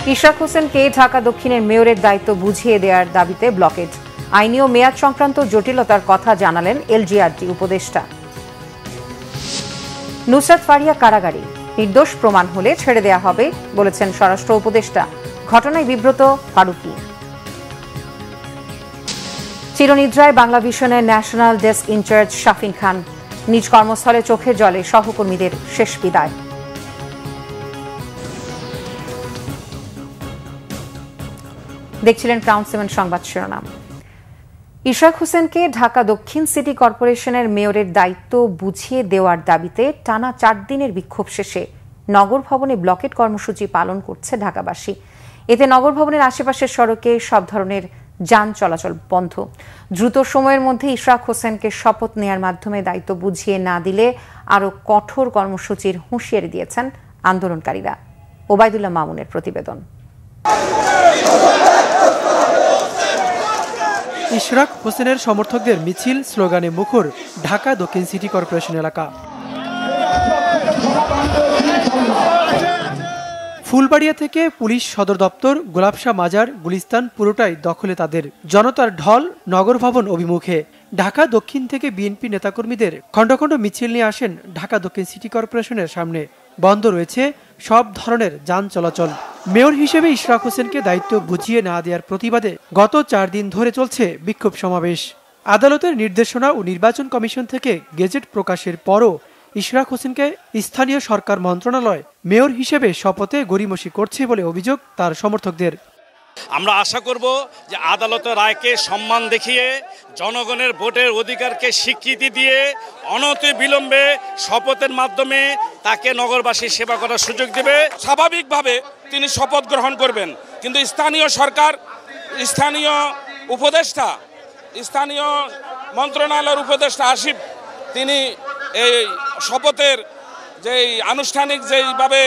ইশরাক হোসেনকে ঢাকা দক্ষিণের মেয়রের দায়িত্ব বুঝিয়ে দেওয়ার দাবিতে ব্লকেড। আইনি ও মেয়াদ সংক্রান্ত জটিলতার কথা জানালেন এলজিআরটি উপদেষ্টা। নুসরাত ফারিয়া কারাগারে, নির্দোষ প্রমাণ হলে ছেড়ে দেওয়া হবে বলেছেন স্বরাষ্ট্র উপদেষ্টা। ঘটনায় বিব্রত ফারুকী। চিরনিদ্রায় বাংলা ভিশনের national desk incharge Shafin Khan, নিজ কর্মস্থলে চোখের জলে সহকর্মীদের শেষ বিদায়। দেখছিলেন ক্রাউন 7 সংবাদ শিরোনাম। ইশরাক হোসেনকে ঢাকা দক্ষিণ সিটি কর্পোরেশনের মেয়রের দায়িত্ব বুঝিয়ে দেওয়ার দাবিতে টানা 4 দিনের বিক্ষোভ শেষে নগর ভবনে ব্লকেট কর্মসূচি পালন করছে ঢাকাবাসী। এতে নগর ভবনের আশেপাশের সড়কে সব ধরনের যান চলাচল বন্ধ। দ্রুত সময়ের মধ্যে ইশরাক হোসেনকে শপথ নেয়ার মাধ্যমে দায়িত্ব বুঝিয়ে না দিলে আরও কঠোর কর্মসূচির হুঁশিয়ারি দিয়েছেন আন্দোলনকারীরা। ওবায়দুল্লাহ মামুনের প্রতিবেদন। ইশরাক হোসেনের সমর্থকদের মিছিল, স্লোগানে মুখর ঢাকা দক্ষিণ সিটি কর্পোরেশন এলাকা। ফুলবাড়িয়া থেকে পুলিশ সদর দপ্তর, গোলাপশাহ মাজার, গুলিস্তান পুরোটাই দখলে তাদের। জনতার ঢল নগর ভবন অভিমুখে। ঢাকা দক্ষিণ থেকে বিএনপি নেতাকর্মীদের খণ্ড খণ্ড মিছিল নিয়ে আসেন ঢাকা দক্ষিণ সিটি কর্পোরেশনের সামনে। বন্ধ রয়েছে সব ধরনের যান চলাচল। মেয়র হিসেবে ইশরাক হোসেনকে দায়িত্ব বুঝিয়ে না দেওয়ার প্রতিবাদে গত 4 দিন ধরে চলছে বিক্ষোভ সমাবেশ। আদালতের নির্দেশনা ও নির্বাচন কমিশন থেকে গেজেট প্রকাশের পরও ইশরাক হোসেনকে স্থানীয় সরকার মন্ত্রণালয় মেয়র হিসেবে শপথে গড়িমসি করছে বলে অভিযোগ তার সমর্থকদের। আমরা আশা করব যে আদালতের রায়কে সম্মান দেখিয়ে জনগণের ভোটের অধিকারকে স্বীকৃতি দিয়ে অনতিবিলম্বে শপথের মাধ্যমে তাকে নগরবাসীর সেবা করার সুযোগ দেবে। স্বাভাবিকভাবে তিনি শপথ গ্রহণ করবেন, কিন্তু স্থানীয় সরকার, স্থানীয় উপদেষ্টা, স্থানীয় মন্ত্রণালয়ের উপদেষ্টা আসিফ, তিনি এই শপথের যেই আনুষ্ঠানিক যেইভাবে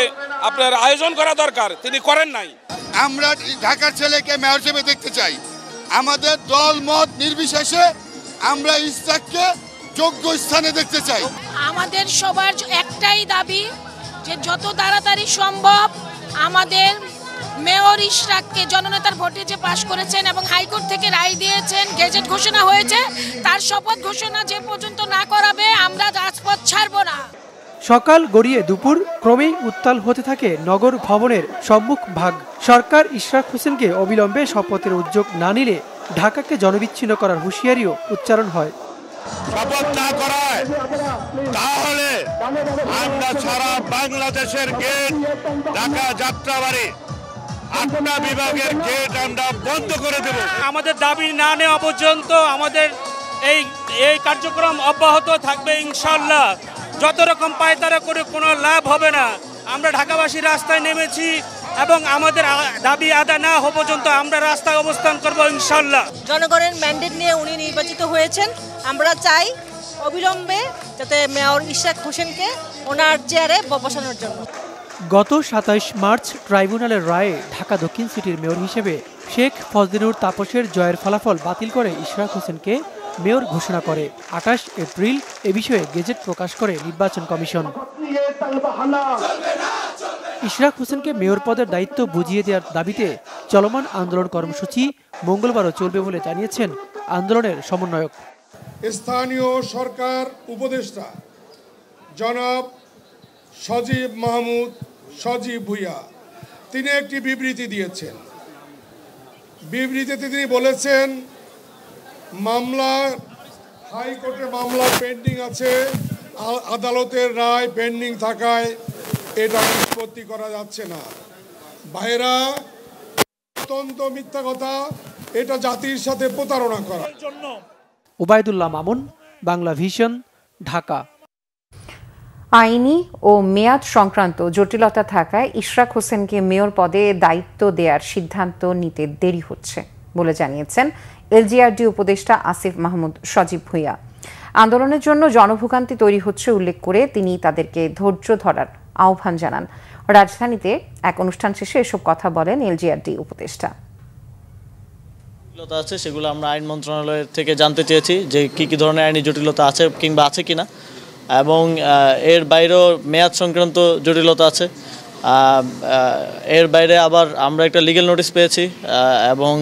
আপনার আয়োজন করা দরকার তিনি করেন নাই। আমরা ঢাকার ছেলেকে মেয়র হিসেবে দেখতে চাই। আমাদের দল মত নির্বিশেষে আমরা ইশরাককে যোগ্য স্থানে দেখতে চাই। আমাদের সবার একটাই দাবি যে যত তাড়াতাড়ি সম্ভব আমাদের মেয়র ইশরাককে জননেতার ভোটে যে পাশ করেছেন এবং হাইকোর্ট থেকে রায় দিয়েছেন, গেজেট ঘোষণা হয়েছে, তার শপথ ঘোষণা যে পর্যন্ত না করাবে আমরা রাজপথ ছাড়ব না। সকাল গড়িয়ে দুপুর ক্রমেই উত্তাল হতে থাকে নগর ভবনের সম্মুখ ভাগ। সরকার ইশরাক হোসেনকে অবিলম্বে শপথের উদ্যোগ না নিলে ঢাকাকে জনবিচ্ছিন্ন করার হুঁশিয়ারিও উচ্চারণ হয়। শপথ না করায় তাহলে আমরা সারা বাংলাদেশের গেট, ঢাকা যাত্রাবাড়ি 8টা বিভাগের গেট আমরা বন্ধ করে দেব। আমাদের দাবি না নেওয়া পর্যন্ত আমাদের এই কার্যক্রম অব্যাহত থাকবে ইনশাআল্লাহ। যত রকম পায়তারা করে কোনো লাভ হবে না। আমরা ঢাকাবাসী রাস্তায় নেমেছি এবং আমাদের দাবি আদায় না হওয়া পর্যন্ত আমরা রাস্তায় অবস্থান করব ইনশাআল্লাহ। জনগণের ম্যান্ডেট নিয়ে উনি নির্বাচিত হয়েছেন। আমরা চাই অবিলম্বে যাতে মেয়র ইশরাক হোসেনকে ওনার চেয়ারে বসানোর জন্য। গত 27 মার্চ ট্রাইব্যুনালের রায়ে ঢাকা দক্ষিণ সিটির মেয়র হিসেবে শেখ ফজলিনুর তাপসের জয়ের ফলাফল বাতিল করে ইশরাক হোসেনকে মেয়র ঘোষণা করে। 28 এপ্রিল এ বিষয়ে গেজেট প্রকাশ করে নির্বাচন কমিশন। ইশরাক হোসেনকে মেয়র পদের দায়িত্ব বুঝিয়ে দেওয়ার দাবিতে চলমান আন্দোলন কর্মসূচি মঙ্গলবারও চলবে বলে জানিয়েছেন আন্দোলনের সমন্বয়ক। স্থানীয় সরকার উপদেষ্টা জনাব সজীব মাহমুদ সজীব ভুইয়া তিনি একটি বিবৃতি দিয়েছেন। বিবৃতিতে তিনি বলেছেন, মামলা হাইকোর্টে মামলা পেন্ডিং আছে, আদালতের রায় পেন্ডিং থাকায় এটা নিষ্পত্তি করা যাচ্ছে না। ভাইরা, অত্যন্ত মিথ্যা কথা, এটা জাতির সাথে প্রতারণা করা। ওবায়দুল্লাহ মামুন, বাংলা ভিশন, ঢাকা। আইনি ও মেয়াদ সংক্রান্ত জটিলতা থাকায় ইশরাক হোসেনকে মেয়র পদে দায়িত্ব দেওয়ার সিদ্ধান্ত নিতে দেরি হচ্ছে বলে জানিয়েছেন এলজিআরডি উপদেষ্টা আসিফ মাহমুদ সজীব ভুইয়া। আন্দোলনের জন্য জনভোগান্তি তৈরি হচ্ছে উল্লেখ করে তিনি তাদেরকে ধৈর্য ধরার আহ্বান জানান। রাজধানীতে এক অনুষ্ঠান শেষে এসব কথা বলেন এলজিআরডি উপদেষ্টা। জটিলতা আছে সেগুলো আমরা আইন মন্ত্রণালয় থেকে জানতে চেয়েছি যে কি কি ধরনের আইনি জটিলতা আছে কিংবা আছে কিনা, এবং এর বাইরেও মেয়াদ সংক্রান্ত জটিলতা আছে। এর বাইরে আবার আমরা একটা লিগ্যাল নোটিশ পেয়েছি এবং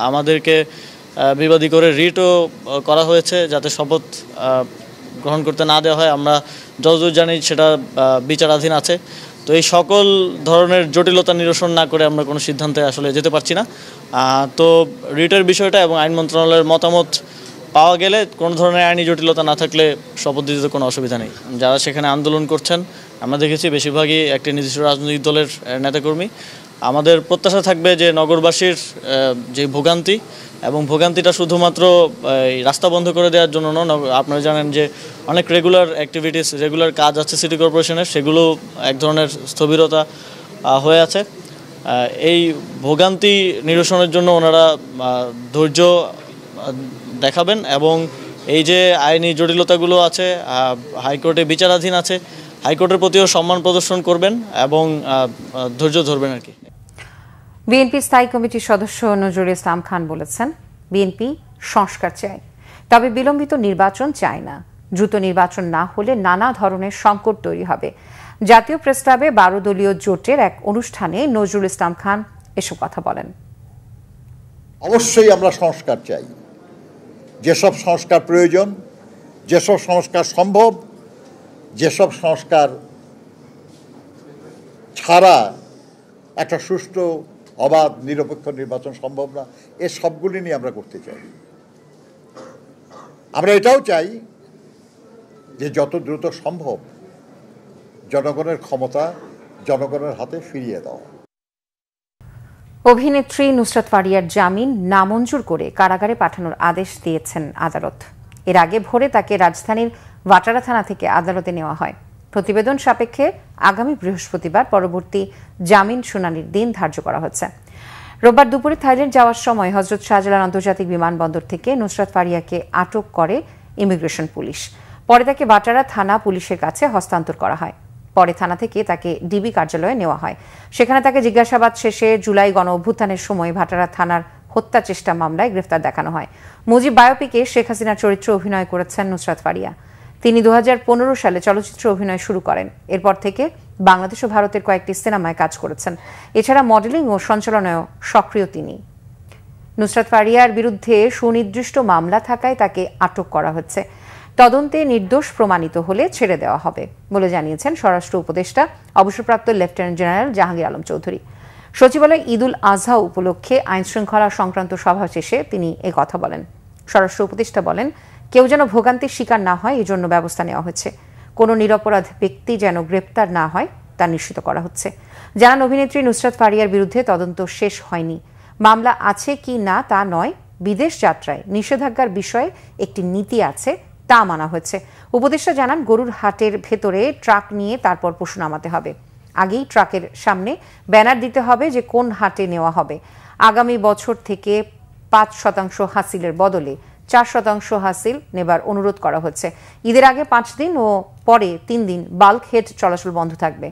আমাদেরকে বিবাদী করে রিটও করা হয়েছে যাতে শপথ গ্রহণ করতে না দেওয়া হয়। আমরা যতদূর জানি সেটা বিচারাধীন আছে। তো এই সকল ধরনের জটিলতা নিরসন না করে আমরা কোনো সিদ্ধান্তে আসলে যেতে পারছি না। তো রিটের বিষয়টা এবং আইন মন্ত্রণালয়ের মতামত পাওয়া গেলে কোনো ধরনের আইনি জটিলতা না থাকলে শপথ দিতে কোনো অসুবিধা নেই। যারা সেখানে আন্দোলন করছেন আমরা দেখেছি বেশিরভাগই একটি নির্দিষ্ট রাজনৈতিক দলের নেতাকর্মী। আমাদের প্রত্যাশা থাকবে যে নগরবাসীর যে ভোগান্তি এবং ভোগান্তিটা শুধুমাত্র রাস্তা বন্ধ করে দেওয়ার জন্য নয়। আপনারা জানেন যে অনেক রেগুলার অ্যাক্টিভিটিস, রেগুলার কাজ আছে সিটি কর্পোরেশনের, সেগুলো এক ধরনের স্থবিরতা হয়ে আছে। এই ভোগান্তি নিরসনের জন্য ওনারা ধৈর্য দেখাবেন এবং এই যে আইনি জটিলতাগুলো আছে, হাইকোর্টে বিচারাধীন আছে, হাইকোর্টের প্রতিও সম্মান প্রদর্শন করবেন এবং ধৈর্য ধরবেন আর কি। বিএনপি স্থায়ী কমিটির সদস্য নজরুল ইসলাম খান বলেছেন, বিএনপি সংস্কার চায়, তবে বিলম্বিত নির্বাচন চায় না। দ্রুত নির্বাচন না হলে নানা ধরনের সংকট তৈরি হবে। জাতীয় প্রেস ক্লাবে 12 দলীয় জোটের এক অনুষ্ঠানে নজরুল ইসলাম খান এসব কথা বলেন। অবশ্যই আমরা সংস্কার চাই। যেসব সংস্কার প্রয়োজন, যেসব সংস্কার সম্ভব, যেসব সংস্কার ছাড়া একটা সুষ্ঠু অবাধ নিরপেক্ষ নির্বাচন সম্ভব না, এ সবগুলি নিয়ে আমরা করতে চাই। আমরা এটাও চাই যে যত দ্রুত সম্ভব জনগণের ক্ষমতা জনগণের হাতে ফিরিয়ে দেওয়া। অভিনেত্রী নুসরাত ফারিয়ার জামিন নামঞ্জুর করে কারাগারে পাঠানোর আদেশ দিয়েছেন আদালত। এর আগে ভোরে তাকে রাজধানীর ভাটারা থানা থেকে আদালতে নেওয়া হয়। প্রতিবেদন সাপেক্ষে আগামী বৃহস্পতিবার পরবর্তী জামিন শুনানির দিন ধার্য করা হয়েছে। রোববার দুপুরে থাইল্যান্ড যাওয়ার সময় হযরত শাহজালাল আন্তর্জাতিক বিমানবন্দর থেকে নুসরাত ফারিয়াকে আটক করে ইমিগ্রেশন পুলিশ। পরে তাকে ভাটারা থানা পুলিশের কাছে হস্তান্তর করা হয়। পরে থানা থেকে তাকে ডিবি কার্যালয়ে নেওয়া হয়। সেখানে তাকে জিজ্ঞাসাবাদ শেষে জুলাই গণ অভ্যুত্থানের সময় ভাটারা থানার হত্যা চেষ্টা মামলায় গ্রেফতার দেখানো হয়। মুজিব বায়োপিকে শেখ হাসিনার চরিত্রে অভিনয় করেছেন নুসরাত ফারিয়া। তিনি 2015 সালে চলচ্চিত্রে অভিনয় শুরু করেন। এরপর থেকে বাংলাদেশ ও ভারতের কয়েকটি সিনেমায় কাজ করেছেন। এছাড়া মডেলিং ও সঞ্চালনায়ও সক্রিয় তিনি। নুসরাত ফারিয়ার বিরুদ্ধে সুনির্দিষ্ট মামলা থাকায় তাকে আটক করা হচ্ছে। তদন্তে নির্দোষ প্রমাণিত হলে ছেড়ে দেওয়া হবে বলে জানিয়েছেন স্বরাষ্ট্র উপদেষ্টা অবসরপ্রাপ্ত লেফটেন্যান্ট জেনারেল জাহাঙ্গীর আলম চৌধুরী। সচিবালয় ঈদুল আজহা উপলক্ষে আইন শৃঙ্খলা সংক্রান্ত সভা শেষে তিনি এ কথা বলেন। স্বরাষ্ট্র উপদেষ্টা বলেন, কেউ যেন ভোগান্তির শিকার না হয় এজন্য ব্যবস্থা নেওয়া হচ্ছে। কোনো নিরপরাধ ব্যক্তি যেন গ্রেপ্তার না হয় তা নিশ্চিত করা হচ্ছে। জানান, অভিনেত্রী নুসরাত ফারিয়ার বিরুদ্ধে তদন্ত শেষ হয়নি। মামলা আছে কি না তা নয়, বিদেশ যাত্রায় নিষেধাজ্ঞার বিষয়ে একটি নীতি আছে, তা মানা হয়েছে। উপদেষ্টা জানান, গরুর হাটের ভেতরে ট্রাক নিয়ে তারপর পশু নামাতে হবে। আগেই ট্রাকের সামনে ব্যানার দিতে হবে যে কোন হাটে নেওয়া হবে। আগামী বছর থেকে 5% হাসিলের বদলে 4% হাসিল নেবার অনুরোধ করা হচ্ছে। ঈদের আগে 5 দিন ও পরে 3 দিন বাল্ক হেড চলাচল বন্ধ থাকবে।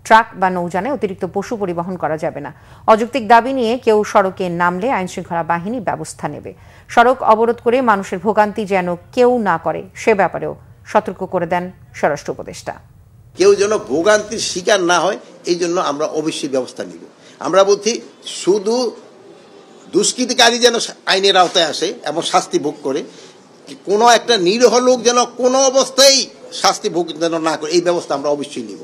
ট্রাক বা নৌযানে অতিরিক্ত পশু পরিবহন করা যাবে না। অযৌক্তিক দাবি নিয়ে কেউ সড়কে নামলে আইনশৃঙ্খলা বাহিনী ব্যবস্থা নেবে। সড়ক অবরোধ করে মানুষের ভোগান্তি যেন কেউ না করে সে ব্যাপারেও সতর্ক করে দেন স্বরাষ্ট্র উপদেষ্টা। কেউ যেন ভোগান্তির শিকার না হয় এই জন্য আমরা অবশ্যই ব্যবস্থা নিব। আমরা বলছি শুধু দুষ্কৃতিকারী যেন আইনের আওতায় আসে এবং শাস্তি ভোগ করে, কোনো একটা নিরীহ লোক যেন কোনো অবস্থায় শাস্তি ভোগ যেন না করে, এই ব্যবস্থা আমরা অবশ্যই নিব।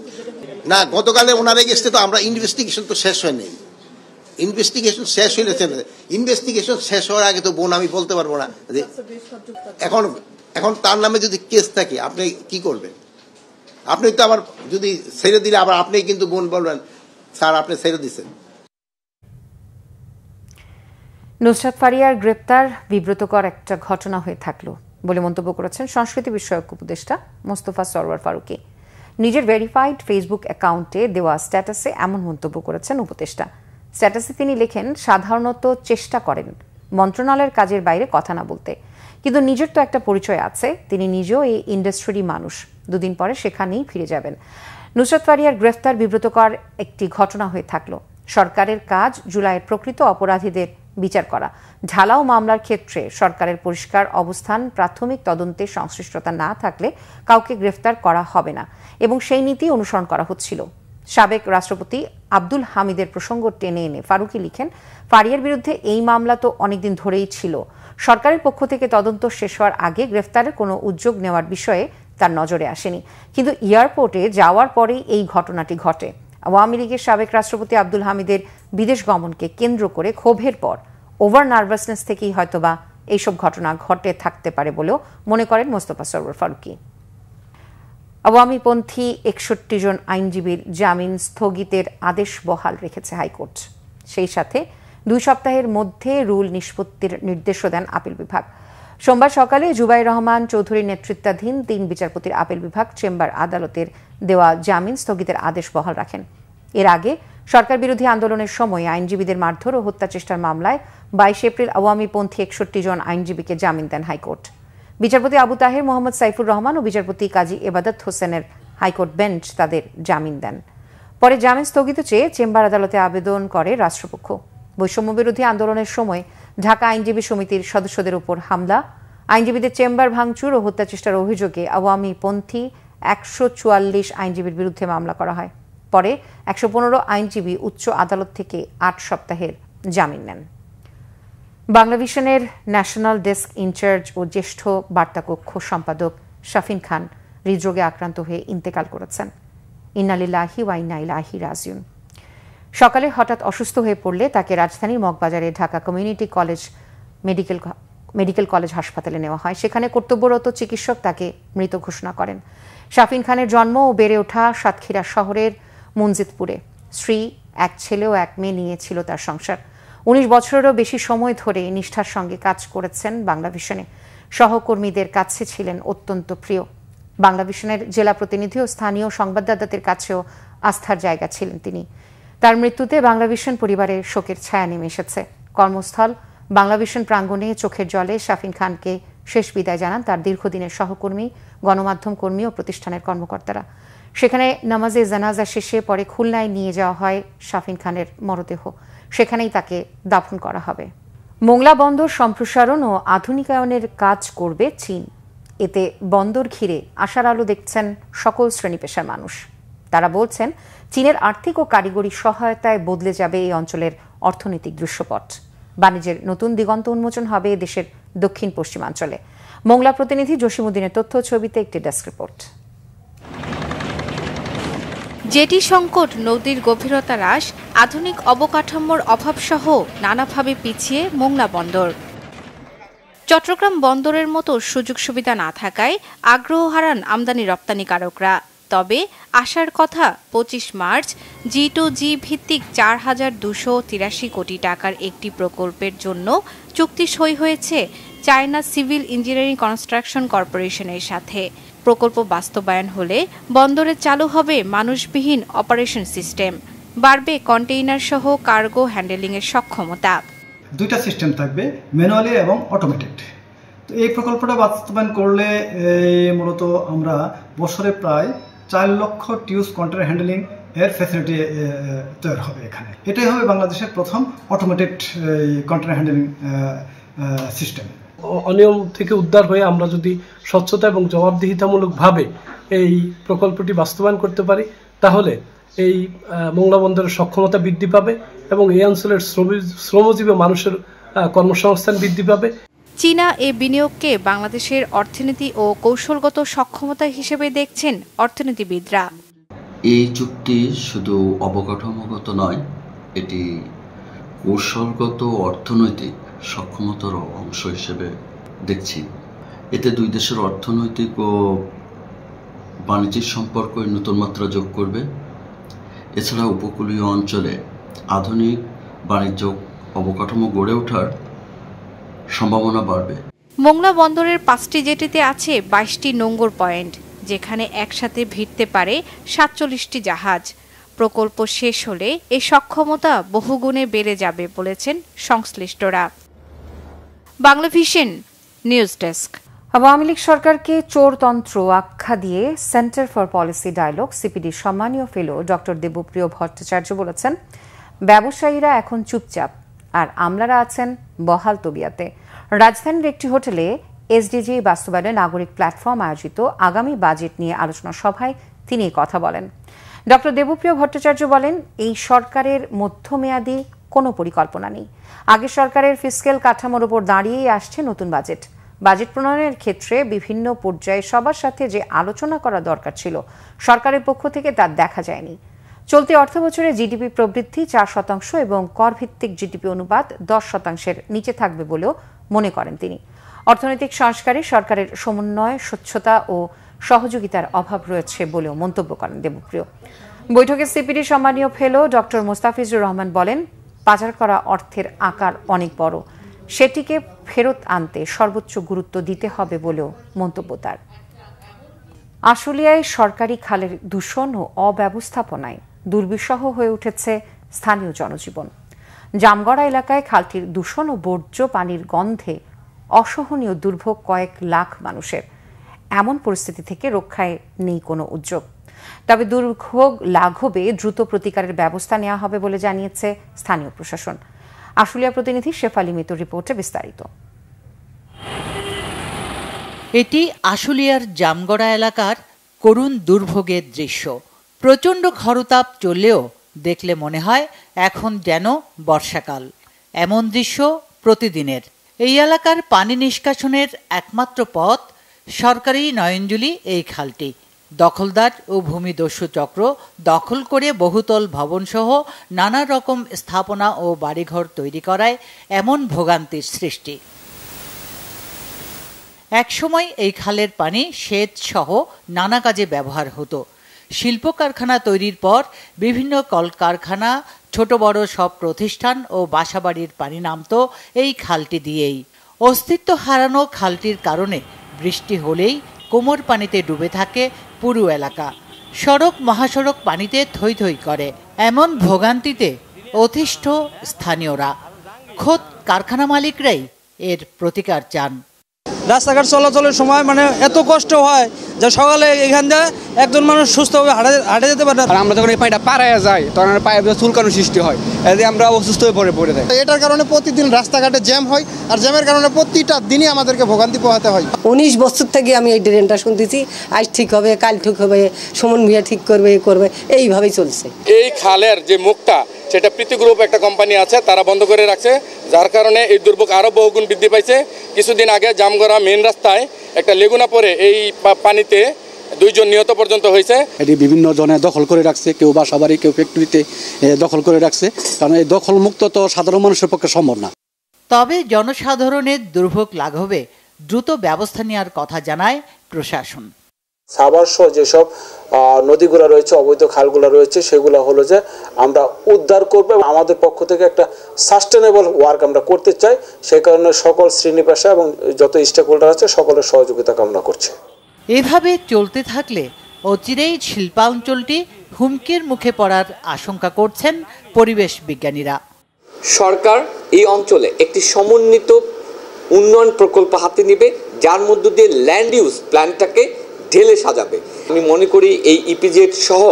না, গতকালে ওনার এগেস্টে তো আমরা ইনভেস্টিগেশন তো শেষ হয় নাই। ইনভেস্টিগেশন শেষ হইলে ইনভেস্টিগেশন শেষ হওয়ার আগে তো বোন আমি বলতে পারবো না যে এখন তার নামে যদি কেস থাকে আপনি কি করবেন। আপনি তো আবার যদি ছেড়ে দিলে আবার আপনি কিন্তু বোন বলবেন স্যার আপনি ছেড়ে দিচ্ছেন। নুসরাত ফারিয়ার গ্রেপ্তার বিব্রতকর একটা ঘটনা হয়ে থাকলো বলে মন্তব্য করেছেন সংস্কৃতি বিষয়ক উপদেষ্টা মোস্তফা সরওয়ার ফারুকী। নিজের ভেরিফাইড ফেসবুক অ্যাকাউন্টে দেওয়া স্ট্যাটাসে এমন মন্তব্য করেছেন উপদেষ্টা। স্ট্যাটাসে তিনি লেখেন, সাধারণত চেষ্টা করেন মন্ত্রণালয়ের কাজের বাইরে কথা না বলতে, কিন্তু নিজের তো একটা পরিচয় আছে। তিনি নিজেও এই ইন্ডাস্ট্রির মানুষ। 2 দিন পরে সেখানেই ফিরে যাবেন। নুসরাত ফারিয়ার গ্রেফতার বিব্রতকর একটি ঘটনা হয়ে থাকলো। সরকারের কাজ জুলাইয়ের প্রকৃত অপরাধীদের বিচার করা। ঢালাও মামলার ক্ষেত্রে সরকারের পরিষ্কার অবস্থান, প্রাথমিক তদন্তে সংশ্লিষ্টতা না থাকলে কাউকে গ্রেফতার করা হবে না এবং সেই নীতি অনুসরণ করা হচ্ছিল। সাবেক রাষ্ট্রপতি আব্দুল হামিদের প্রসঙ্গ টেনে এনে ফারুকী লিখেন, ফারিয়ার বিরুদ্ধে এই মামলা তো অনেকদিন ধরেই ছিল। সরকারের পক্ষ থেকে তদন্ত শেষ হওয়ার আগে গ্রেফতারের কোনো উদ্যোগ নেওয়ার বিষয়ে তার নজরে আসেনি, কিন্তু এয়ারপোর্টে যাওয়ার পরেই এই ঘটনাটি ঘটে। আওয়ামী লীগের সাবেক রাষ্ট্রপতি আব্দুল হামিদের বিদেশ গমনকে কেন্দ্র করে ক্ষোভের পর ওভার নার্ভাসনেস থেকেই হয়তোবা এইসব ঘটনা ঘটে থাকতে পারে বলেও মনে করেন মোস্তফা সরওয়ার ফারুকী। আওয়ামীপন্থী 61 জন আইনজীবীর জামিন স্থগিতের আদেশ বহাল রেখেছে হাইকোর্ট। সেই সাথে 2 সপ্তাহের মধ্যে রুল নিষ্পত্তির নির্দেশও দেন আপিল বিভাগ। সোমবার সকালে জুবাইর রহমান চৌধুরীর নেতৃত্বাধীন 3 বিচারপতির আপিল বিভাগ চেম্বার আদালতের দেওয়া জামিন স্থগিতের আদেশ বহাল রাখেন। এর আগে সরকার বিরোধী আন্দোলনের সময় আইনজীবীদের মারধর ও হত্যা চেষ্টার মামলায় 22 এপ্রিল আওয়ামীপন্থী 61 জন আইনজীবীকে জামিন দেন হাইকোর্ট। বিচারপতি আবু তাহের, মোহাম্মদ সাইফুর রহমান ও বিচারপতি কাজী এবাদত হোসেনের হাইকোর্ট বেঞ্চ তাদের জামিন দেন। পরে জামিন স্থগিত চেয়ে চেম্বার আদালতে আবেদন করে রাষ্ট্রপক্ষ। বৈষম্য বিরোধী আন্দোলনের সময় ঢাকা আইনজীবী সমিতির সদস্যদের উপর হামলা, আইনজীবীদের চেম্বার ভাঙচুর ও হত্যা চেষ্টার অভিযোগে আওয়ামীপন্থী 144 আইনজীবীর বিরুদ্ধে মামলা করা হয়। পরে 115 আইনজীবী উচ্চ আদালত থেকে 8 সপ্তাহের জামিন নেন। বাংলাভিশনের ন্যাশনাল ডেস্ক ইনচার্জ ও জ্যেষ্ঠ বার্তাকক্ষ সম্পাদক শাফিন খান হৃদরোগে আক্রান্ত হয়ে ইন্তেকাল করেছেন। ইন্না লিল্লাহি ওয়া ইন্না ইলাইহি রাজিউন। সকালে হঠাৎ অসুস্থ হয়ে পড়লে তাকে রাজধানীর মগবাজারে Dhaka community college medical college হাসপাতালে নেওয়া হয়। সেখানে কর্তব্যরত চিকিৎসক তাকে মৃত ঘোষণা করেন। শাফিন খানের জন্ম ও বেড়ে ওঠা সাতক্ষীরা শহরের মুনজিদপুরে। স্ত্রী, 1 ছেলে ও 1 মেয়ে নিয়ে ছিল তার সংসার। 19 বছরেরও বেশি সময় ধরে নিষ্ঠার সঙ্গে কাজ করেছেন বাংলাভিশনে। সহকর্মীদের কাছে ছিলেন অত্যন্ত প্রিয়। বাংলাভিশনের জেলা প্রতিনিধি ও স্থানীয় সংবাদদাতাদের কাছেও আস্থার জায়গা ছিলেন তিনি। তার মৃত্যুতে বাংলাভিশন পরিবারের শোকের ছায়া নেমে এসেছে। কর্মস্থল বাংলাভিশন প্রাঙ্গণে চোখের জলে শাফিন খানকে শেষ বিদায় জানান তার দীর্ঘদিনের সহকর্মী, গণমাধ্যম কর্মী ও প্রতিষ্ঠানের কর্মকর্তারা। সেখানে নামাজে জানাজা শেষে পরে খুলনায় নিয়ে যাওয়া হয় শাফিন খানের মরদেহ। সেখানেই তাকে দাফন করা হবে। মোংলা বন্দর সম্প্রসারণ ও আধুনিকায়নের কাজ করবে চীন। এতে বন্দর ঘিরে আশার আলো দেখছেন সকল শ্রেণী পেশার মানুষ। তারা বলছেন, চীনের আর্থিক ও কারিগরি সহায়তায় বদলে যাবে এই অঞ্চলের অর্থনৈতিক দৃশ্যপট। বাণিজ্যের নতুন দিগন্ত উন্মোচন হবে দেশের দক্ষিণ পশ্চিমাঞ্চলে। মোংলা প্রতিনিধি জসিমউদ্দিনের তথ্য ছবিতে একটি ডেস্ক রিপোর্ট। জেটি সংকট, নদীর গভীরতা হ্রাস, আধুনিক অবকাঠামোর অভাবসহ নানাভাবে পিছিয়ে মোংলা বন্দর। চট্টগ্রাম বন্দরের মতো সুযোগ সুবিধা না থাকায় আগ্রহ হারান আমদানি রপ্তানিকারকরা। তবে আশার কথা, 25 মার্চ G2G ভিত্তিক 4283 কোটি টাকার একটি প্রকল্পের জন্য চুক্তি সই হয়েছে চায়না সিভিল ইঞ্জিনিয়ারিং কনস্ট্রাকশন কর্পোরেশনের সাথে। প্রকল্প বাস্তবায়ন হলে বন্দরে চালু হবে মানুষবিহীন অপারেশন সিস্টেম, বাড়বে কন্টেইনার সহ কার্গো হ্যান্ডেলিংয়ের সক্ষমতা। 2টা সিস্টেম থাকবে, ম্যানুয়ালি এবং অটোমেটেড। তো এই প্রকল্পটা বাস্তবায়ন করলে মূলত আমরা বছরে প্রায় 4 লক্ষ টিউস কন্টেইনার হ্যান্ডেলিং এর ফ্যাসিলিটি তৈরি হবে এখানে। এটাই হবে বাংলাদেশের প্রথম অটোমেটেড কন্টেইনার হ্যান্ডেলিং সিস্টেম। অনিয়ম থেকে উদ্ধার হয়ে আমরা যদি স্বচ্ছতা এবং জবাবদিহিতামূলকভাবে এই প্রকল্পটি বাস্তবায়ন করতে পারি, তাহলে এই মোংলা বন্দরের সক্ষমতা বৃদ্ধি পাবে এবং এই অঞ্চলের শ্রমজীবী মানুষের কর্মসংস্থান বৃদ্ধি পাবে। চীনা এই বিনিয়োগকে বাংলাদেশের অর্থনীতি ও কৌশলগত সক্ষমতা হিসেবে দেখছেন অর্থনীতিবিদরা। এই চুক্তি শুধু অবকাঠামোগত নয়, এটি কৌশলগত অর্থনৈতিক সক্ষমতার অংশ হিসেবে দেখছি। এতে 2 দেশের অর্থনৈতিক ও বাণিজ্যিক সম্পর্ক নতুন মাত্রা যোগ করবে। এছাড়া উপকূলীয় অঞ্চলে আধুনিক বাণিজ্য অবকাঠামো গড়ে ওঠার সম্ভাবনা বাড়বে। মোংলা বন্দরের 5টি জেটিতে আছে 22টি নোঙ্গর পয়েন্ট, যেখানে একসাথে ভিড়তে পারে 47টি জাহাজ। প্রকল্প শেষ হলে এই সক্ষমতা বহুগুণে বেড়ে যাবে বলেছেন সংশ্লিষ্টরা। Bangla Vision news desk. আওয়ামী লীগ সরকারকে চোরতন্ত্র আখ্যা দিয়ে সেন্টার ফর পলিসি ডায়ালগ সিপিডির সম্মানীয় ফেলো ডক্টর দেবপ্রিয় ভট্টাচার্য বলেছেন, ব্যবসায়ীরা এখন চুপচাপ আর আমলারা আছেন বহাল তবিয়াতে। রাজধানীর একটি হোটেলে এসডিজি বাস্তবায়নে নাগরিক প্ল্যাটফর্ম আয়োজিত আগামী বাজেট নিয়ে আলোচনা সভায় তিনি কথা বলেন। ডক্টর দেবপ্রিয় ভট্টাচার্য বলেন, এই সরকারের মধ্যমেয়াদী কোনো পরিকল্পনা নেই। আগের সরকারের ফিসক্যাল কাঠামোর উপর দাঁড়িয়েই আসছে নতুন বাজেট প্রণয়নের ক্ষেত্রে বিভিন্ন পর্যায়ে সবার সাথে যে আলোচনা করা দরকার ছিল সরকারের পক্ষ থেকে তা দেখা যায়নি। চলতি অর্থবছরে জিডিপি প্রবৃদ্ধি 4% এবং করভিত্তিক জিডিপি অনুপাত 10%-এর নিচে থাকবে বলেও মনে করেন তিনি। অর্থনৈতিক সংস্কারে সরকারের সমন্বয়, স্বচ্ছতা ও সহযোগিতার অভাব রয়েছে বলেও মন্তব্য করেন দেবপ্রিয়। বৈঠকে সিপিডি সম্মানীয় ফেলো ডক্টর মোস্তাফিজুর রহমান বলেন, পাচার করা অর্থের আকার অনেক বড়, সেটিকে ফেরত আনতে সর্বোচ্চ গুরুত্ব দিতে হবে বলেও মন্তব্য তার। আশুলিয়ায় সরকারি খালের দূষণ ও অব্যবস্থাপনায় দুর্বিষহ হয়ে উঠেছে স্থানীয় জনজীবন। জামগড়া এলাকায় খালটির দূষণ ও বর্জ্য পানির গন্ধে অসহনীয় দুর্ভোগ কয়েক লাখ মানুষের। এমন পরিস্থিতি থেকে রক্ষায় নেই কোনো উদ্যোগ। তবে দুর্ভোগ লাঘবে দ্রুত প্রতিকারের ব্যবস্থা নেওয়া হবে বলে জানিয়েছে স্থানীয় প্রশাসন। আশুলিয়া প্রতিনিধি শেফালি মিতুর রিপোর্টে বিস্তারিত। এটি আশুলিয়ার জামগড়া এলাকার করুণ দুর্ভোগের দৃশ্য। প্রচণ্ড খরতাপ চললেও দেখলে মনে হয় এখন যেন বর্ষাকাল। এমন দৃশ্য প্রতিদিনের। এই এলাকার পানি নিষ্কাশনের একমাত্র পথ সরকারি নয়নজুলি এই খালটি। দখলদার ও ভূমিদস্যু চক্র দখল করে বহুতল ভবনসহ নানা রকম স্থাপনা ও বাড়িঘর তৈরি করায় এমন ভোগান্তির সৃষ্টি। একসময় এই খালের পানি সেচ সহ নানা কাজে ব্যবহার হতো। শিল্প কারখানা তৈরির পর বিভিন্ন কলকারখানা, ছোট বড় সব প্রতিষ্ঠান ও বাসাবাড়ির পানি নামতো এই খালটি দিয়েই। অস্তিত্ব হারানো খালটির কারণে বৃষ্টি হলেই কোমর পানিতে ডুবে থাকে পুরো এলাকা। সড়ক মহাসড়ক পানিতে থই থই করে। এমন ভোগান্তিতে অতিষ্ঠ স্থানীয়রা। খোদ কারখানা মালিকরাই এর প্রতিকার চান। রাস্তাঘাট চলাচলের সময় এত কষ্ট হয় যে সকালে এখান দিয়ে একজন মানুষ সুস্থভাবে হাঁটে যেতে পারে না। আর আমরা যখন এই পানিটা পাড়ায় যাই তখন পায়ে চুলকানো সৃষ্টি হয়, এতে আমরা অসুস্থ হয়ে পড়ে যাই। এটার কারণে প্রতিদিন রাস্তাঘাটে জ্যাম হয়, আর জ্যামের কারণে প্রতিটা দিনই আমাদেরকে ভোগান্তি পোহাতে হয়। 19 বছর থেকে আমি এই ড্রেনটা শুনতেছি, আজ ঠিক হবে, কাল ঠিক হবে, সুমন ভূঁইয়া ঠিক করবে, এইভাবেই চলছে। এই খালের যে মুখটা সেটা প্রীতি গ্রুপ একটা কোম্পানি আছে, তারা বন্ধ করে রাখছে, যার কারণে এই দুর্ভোগ আরো বহুগুণ বৃদ্ধি পাইছে। কিছুদিন আগে জামগড়া মেইন রাস্তায় একটা লেগুনা পরে এই পানিতে 2 জন নিহত পর্যন্ত হয়েছে। এটি বিভিন্ন জনে দখল করে রাখছে, কেউ বাসাবাড়ি, কেউ ফ্যাক্টরিতে দখল করে রাখছে, কারণ এই দখল মুক্ত তো সাধারণ মানুষের পক্ষে সম্ভব না। তবে জনসাধারণের দুর্ভোগ লাঘবে দ্রুত ব্যবস্থা নেওয়ার কথা জানায় প্রশাসন। সাভার সহ যেসব নদীগুলো রয়েছে, অবৈধ খালগুলো রয়েছে, সেগুলো হলো যে আমরা উদ্ধার করব। আমাদের পক্ষ থেকে একটা সাস্টেনেবল ওয়ার্ক আমরা করতে চাই, সেই কারণে সকল শ্রেণী পেশা এবং যত স্টেক হোল্ডার আছে সকলের সহযোগিতা কামনা করছে। এভাবে চলতে থাকলে অচিরেই শিল্পাঞ্চলটি হুমকির মুখে পড়ার আশঙ্কা করছেন পরিবেশ বিজ্ঞানীরা। সরকার এই অঞ্চলে একটি সমন্বিত উন্নয়ন প্রকল্প হাতে নেবে, যার মধ্য দিয়ে ল্যান্ড ইউজ প্ল্যানটাকে ঢেলে সাজাবে। আমি মনে করি এই ইপিজেড সহ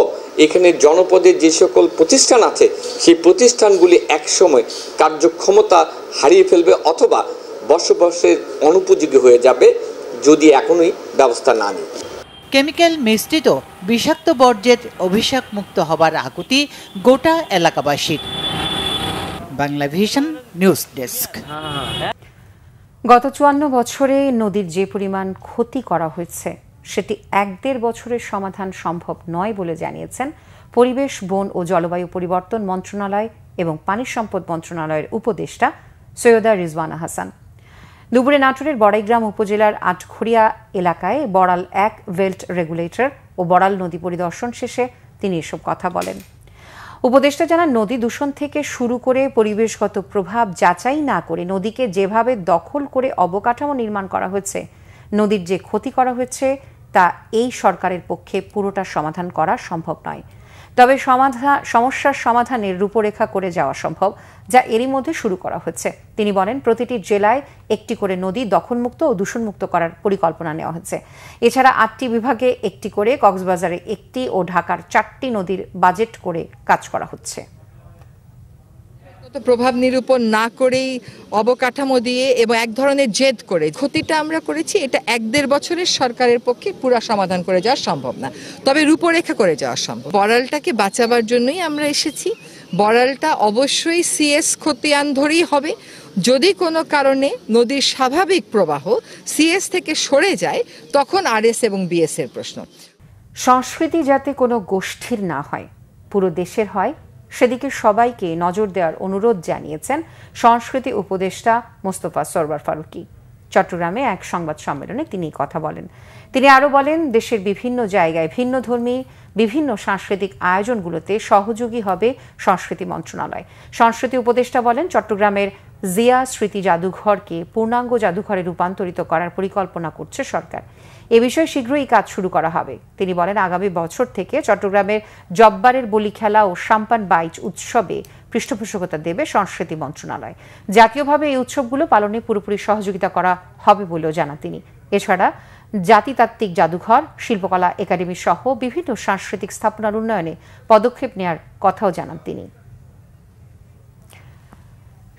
এখানে জনপদের যে সকল প্রতিষ্ঠান আছে সেই প্রতিষ্ঠানগুলি একসময় কার্যক্ষমতা হারিয়ে ফেলবে অথবা বসবাসের অনুপযোগী হয়ে যাবে যদি এখনই ব্যবস্থা না নিই। কেমিক্যাল মিশ্রিত বিষাক্ত বর্জ্যের অভিশাপ মুক্ত হবার আকুতি গোটা এলাকাবাসীর। Bangla vision news desk. গত 54 বছরে নদীর যে পরিমাণ ক্ষতি করা হয়েছে সেটি 1-1.5 বছরের সমাধান সম্ভব নয় বলে জানিয়েছেন পরিবেশ, বন ও জলবায়ু পরিবর্তন মন্ত্রণালয় এবং পানি সম্পদ মন্ত্রণালয়ের উপদেষ্টা সৈয়দা রিজওয়ানা হাসান। দুপুরে নাটোরের বড়াইগ্রাম উপজেলার আটঘরিয়া এলাকায় বড়াল 1 ভেল্ট রেগুলেটর ও বড়াল নদী পরিদর্শন শেষে তিনি এসব কথা বলেন। উপদেষ্টা জানান, নদী দূষণ থেকে শুরু করে পরিবেশগত প্রভাব যাচাই না করে নদীকে যেভাবে দখল করে অবকাঠামো নির্মাণ করা হয়েছে, নদীর যে ক্ষতি করা হয়েছে তা এই সরকারের পক্ষে পুরোটা সমাধান করা সম্ভব নয়। তবে সমস্যার সমাধানের রূপরেখা করে যাওয়া সম্ভব, যা এরই মধ্যে শুরু করা হচ্ছে। তিনি বলেন, প্রতিটি জেলায় একটি করে নদী দখলমুক্ত ও দূষণমুক্ত করার পরিকল্পনা নেওয়া হচ্ছে। এছাড়া 8টি বিভাগে একটি করে, কক্সবাজারে 1টি ও ঢাকার 4টি নদীর বাজেট করে কাজ করা হচ্ছে। প্রভাব নিরূপণ না করেই অবকাঠামো দিয়ে এবং এক ধরনের জেদ করে ক্ষতিটা আমরা করেছি, এটা 1-1.5 বছরের সরকারের পক্ষে পুরো সমাধান করে যাওয়া সম্ভব না, তবে রূপরেখা করে যাওয়া সম্ভব। বড়ালটাকে বাঁচাবার জন্যই আমরা এসেছি। বড়ালটা অবশ্যই সিএস খতিয়ান ধরেই হবে। যদি কোনো কারণে নদীর স্বাভাবিক প্রবাহ সিএস থেকে সরে যায় তখন আরএস এবং বিএস এর প্রশ্ন। সংস্কৃতি যাতে কোনো গোষ্ঠীর না হয়, পুরো দেশের হয়, সেদিকে সবাইকে নজর দেওয়ার অনুরোধ জানিয়েছেন সংস্কৃতি উপদেষ্টা মোস্তফা সরওয়ার ফারুকী। চট্টগ্রামে এক সংবাদ সম্মেলনে তিনি কথা বলেন। তিনি আরও বলেন, দেশের বিভিন্ন জায়গায় ভিন্নধর্মী বিভিন্ন সাংস্কৃতিক আয়োজনগুলোতে সহযোগী হবে সংস্কৃতি মন্ত্রণালয়। সংস্কৃতি উপদেষ্টা বলেন, চট্টগ্রামের জিয়া স্মৃতি জাদুঘরকে পূর্ণাঙ্গ জাদুঘরে রূপান্তরিত করার পরিকল্পনা করছে সরকার। এ বিষয়ে শীঘ্রই কাজ শুরু করা হবে। তিনি বলেন, আগামী বছর থেকে চট্টগ্রামের জব্বারের বলি খেলা ও সাম্পান বাইচ উৎসবে পৃষ্ঠপোষকতা দেবে সংস্কৃতি মন্ত্রণালয়। জাতীয়ভাবে এই উৎসবগুলো পালনে পুরোপুরি সহযোগিতা করা হবে বলেও জানান তিনি। এছাড়া জাতিতাত্ত্বিক জাদুঘর, শিল্পকলা একাডেমি সহ বিভিন্ন সাংস্কৃতিক স্থাপনার উন্নয়নে পদক্ষেপ নেওয়ার কথাও জানান তিনি।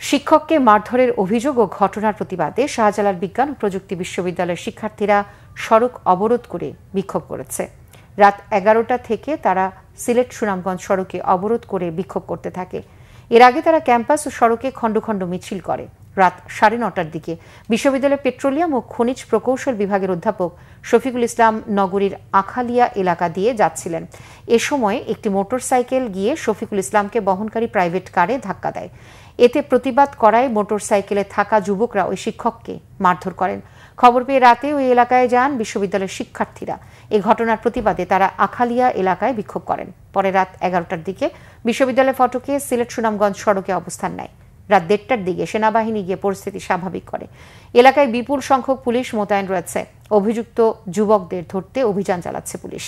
শিক্ষককে মারধরের অভিযোগ ও ঘটনার প্রতিবাদে শাহজালাল বিজ্ঞান ও প্রযুক্তি বিশ্ববিদ্যালয়ের শিক্ষার্থীরা সড়ক অবরোধ করে বিক্ষোভ করেছে। রাত 11টা থেকে তারা সিলেট সুনামগঞ্জ সড়কে অবরোধ করে বিক্ষোভ করতে থাকে। এর আগে তারা ক্যাম্পাস ও সড়কে খণ্ড খণ্ড মিছিল করে। রাত 9:30টার দিকে বিশ্ববিদ্যালয়ের পেট্রোলিয়াম ও খনিজ প্রকৌশল বিভাগের অধ্যাপক শফিকুল ইসলাম নগরীর আখালিয়া এলাকা দিয়ে যাচ্ছিলেন। এ সময় একটি মোটরসাইকেল গিয়ে শফিকুল ইসলামকে বহনকারী প্রাইভেট কারে ধাক্কা দেয়। এতে প্রতিবাদ করায় মোটরসাইকেলে থাকা যুবকরা ওই শিক্ষককে মারধর করেন। খবর পেয়ে রাতে ওই এলাকায় যান বিশ্ববিদ্যালয়ের শিক্ষার্থীরা। এই ঘটনার প্রতিবাদে তারা আখালিয়া এলাকায় বিক্ষোভ করেন। পরে রাত 11টার দিকে বিশ্ববিদ্যালয় ফটকে সিলেট সুনামগঞ্জ সড়কে অবস্থান নেয়। রাত 1:30টার দিকে সেনাবাহিনী গিয়ে পরিস্থিতি স্বাভাবিক করে। এলাকায় বিপুল সংখ্যক পুলিশ মোতায়েন রয়েছে। অভিযুক্ত যুবকদের ধরতে অভিযান চালাচ্ছে পুলিশ।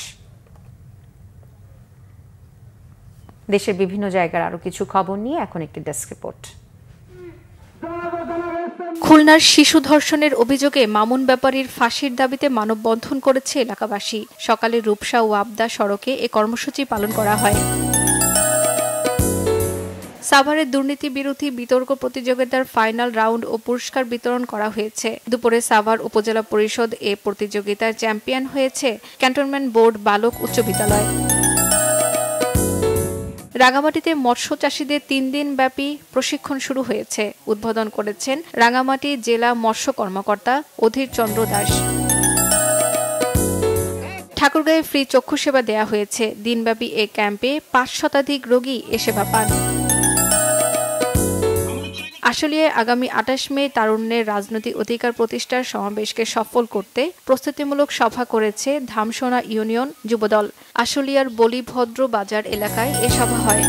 দেশের বিভিন্ন জায়গার আরো কিছু খবর নিয়ে এখন একটি ডেস্ক রিপোর্ট। খুলনার শিশু ধর্ষণের অভিযোগে মামুন ব্যাপারীর ফাঁসির দাবিতে মানববন্ধন করেছে এলাকাবাসী। সকালে রূপসা ও আবদা সড়কে এ কর্মসূচি পালন করা হয়। সাভারের দুর্নীতি বিরোধী বিতর্ক প্রতিযোগিতার ফাইনাল রাউন্ড ও পুরস্কার বিতরণ করা হয়েছে। দুপুরে সাভার উপজেলা পরিষদ এ প্রতিযোগিতার চ্যাম্পিয়ন হয়েছে ক্যান্টনমেন্ট বোর্ড বালক উচ্চ বিদ্যালয়। রাঙামাটিতে মৎস্য চাষীদের 3 দিন ব্যাপী প্রশিক্ষণ শুরু হয়েছে। উদ্বোধন করেছেন রাঙামাটি জেলা মৎস্য কর্মকর্তা অধীর চন্দ্র দাস। ঠাকুরগাঁয়ে ফ্রি চক্ষু সেবা দেয়া হয়েছে। দিনব্যাপী এ ক্যাম্পে 5 শতাধিক রোগী এ সেবা পান। আশুলিয়ায় আগামী 28 মে তারুণ্যের রাজনৈতিক অধিকার প্রতিষ্ঠার সমাবেশকে সফল করতে প্রস্তুতিমূলক সভা করেছে ধামসোনা ইউনিয়ন যুবদল। আশুলিয়ার বলিভদ্র বাজার এলাকায় এ সভা হয়।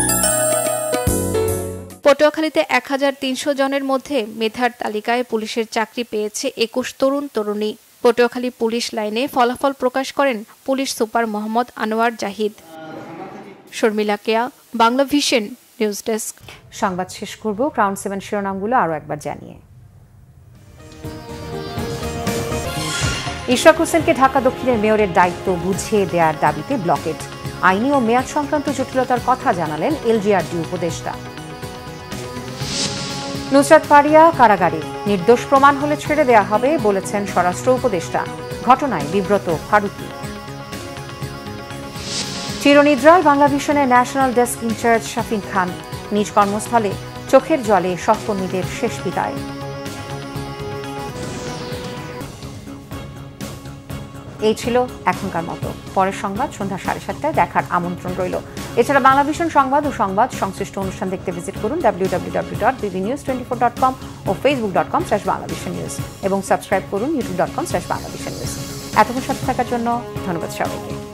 পটুয়াখালীতে 1300 জনের মধ্যে মেধার তালিকায় পুলিশের চাকরি পেয়েছে 21 তরুণ তরুণী। পটুয়াখালী পুলিশ লাইনে ফলাফল প্রকাশ করেন পুলিশ সুপার মোহাম্মদ আনোয়ার জাহিদ। শর্মিলা কেয়া, বাংলা ভিশন নিউজ ডেস্ক। সংবাদ শেষ করব ক্রাউন 7 শিরোনামগুলো আরো একবার জানিয়ে। ইশরাক হোসেনকে ঢাকা দক্ষিণের মেয়রের দায়িত্ব বুঝিয়ে দেওয়ার দাবিতে ব্লকেট। আইনি ও মেয়াদ সংক্রান্ত জটিলতার কথা জানালেন এলজিআরডি উপদেষ্টা। নুসরাত ফারিয়া কারাগারে, নির্দোষ প্রমাণ হলে ছেড়ে দেওয়া হবে বলেছেন স্বরাষ্ট্র উপদেষ্টা। ঘটনায় বিব্রত ফারুকী। চিরনিদ্রায় বাংলা ভিশনের national desk incharge Shafin Khan, নিজ কর্মস্থলে চোখের জলে সহকর্মীদের শেষ বিদায়। এই ছিল এখনকার মতো। পরের সংবাদ সন্ধ্যা 7:30টায় দেখার আমন্ত্রণ রইল। এছাড়া বাংলা ভিশন সংবাদ ও সংবাদ সংশ্লিষ্ট অনুষ্ঠান দেখতে ভিজিট করুন www.bbnews24.com ও facebook.com/banglavishnnews এবং সাবস্ক্রাইব করুন youtube.com/banglavishnnews। এতক্ষণ সাথে থাকার জন্য ধন্যবাদ সবাইকে।